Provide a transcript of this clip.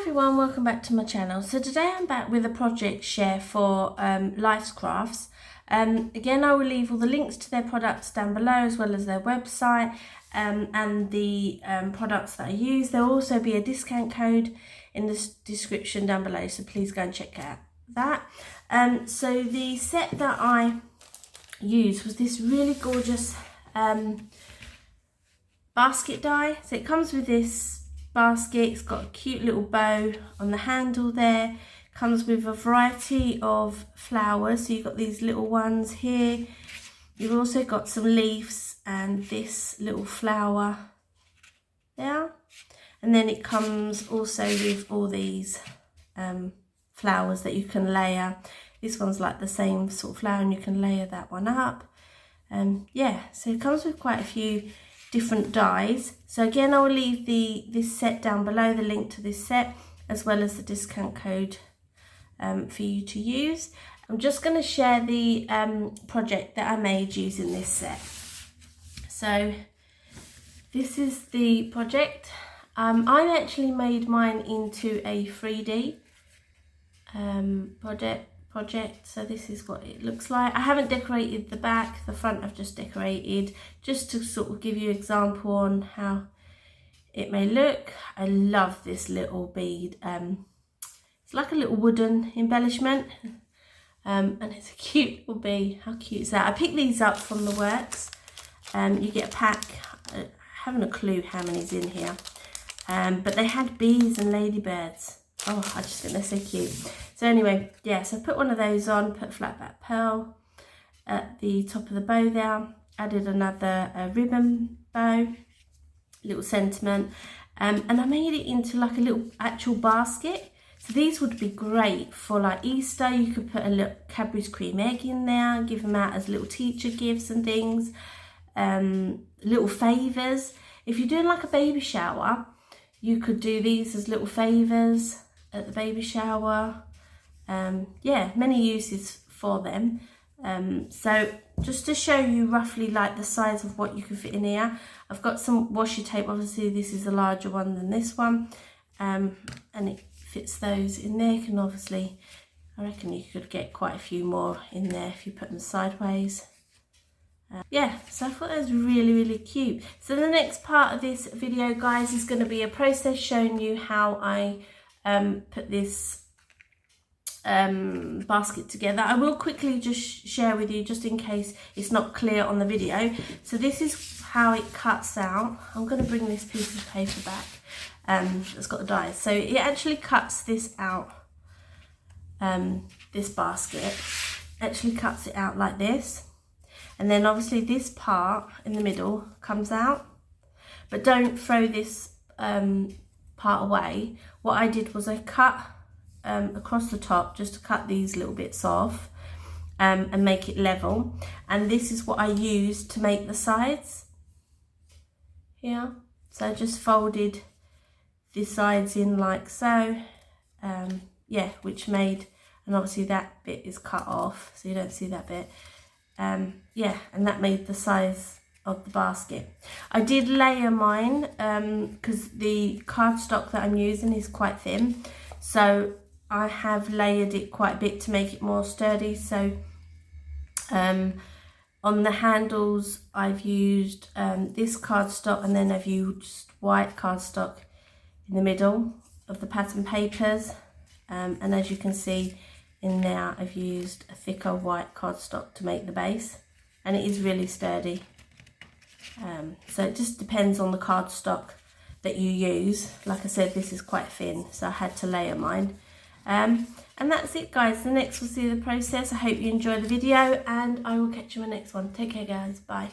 Everyone, welcome back to my channel. So today I'm back with a project share for Lifescrafts. Again, I will leave all the links to their products down below, as well as their website and the products that I use. There will also be a discount code in the description down below, so please go and check out that. So the set that I used was this really gorgeous basket die. So it comes with this basket. It's got a cute little bow on the handle there. Comes with a variety of flowers. So you've got these little ones here. You've also got some leaves and this little flower there. And then it comes also with all these flowers that you can layer. This one's like the same sort of flower, and you can layer that one up. Yeah, so it comes with quite a few different dies. So again, I will leave this set down below, the link to this set, as well as the discount code for you to use. I'm just going to share the project that I made using this set. So this is the project. I actually made mine into a 3D project. So this is what it looks like. I haven't decorated the back, the front I've just decorated, just to sort of give you an example on how it may look. I love this little bead. It's like a little wooden embellishment, and it's a cute little bead. How cute is that? I picked these up from the works. You get a pack. I haven't a clue how many's in here, but they had bees and ladybirds. Oh, I just think they're so cute. So anyway, yeah, so I put one of those on, put a flat back pearl at the top of the bow there, added another ribbon bow, little sentiment, and I made it into like a little actual basket. So these would be great for like Easter. You could put a little Cadbury's cream egg in there, give them out as little teacher gifts and things, little favours. If you're doing like a baby shower, you could do these as little favours at the baby shower. Yeah, many uses for them. So just to show you roughly like the size of what you can fit in here, I've got some washi tape. Obviously this is a larger one than this one, and it fits those in there. You can obviously, I reckon you could get quite a few more in there if you put them sideways. Yeah, so I thought that was really cute. So the next part of this video, guys, is going to be a process showing you how I put this basket together. I will quickly just share with you, just in case it's not clear on the video. So this is how it cuts out. I'm going to bring this piece of paper back. It's got the dies. So it actually cuts this out. This basket actually cuts it out like this. And then obviously this part in the middle comes out. But don't throw this part away. What I did was I cut across the top, just to cut these little bits off and make it level. And this is what I used to make the sides here. So I just folded the sides in like so, yeah, which made, and obviously that bit is cut off, so you don't see that bit. Yeah, and that made the size of the basket. I did layer mine because the cardstock that I'm using is quite thin, so I have layered it quite a bit to make it more sturdy. So on the handles I've used this cardstock, and then I've used white cardstock in the middle of the pattern papers, and as you can see in there, I've used a thicker white cardstock to make the base, and it is really sturdy. So it just depends on the cardstock that you use. Like I said, this is quite thin, so I had to layer mine. And that's it, guys. The next we'll see the process. I hope you enjoy the video, and I will catch you in the next one. Take care, guys. Bye.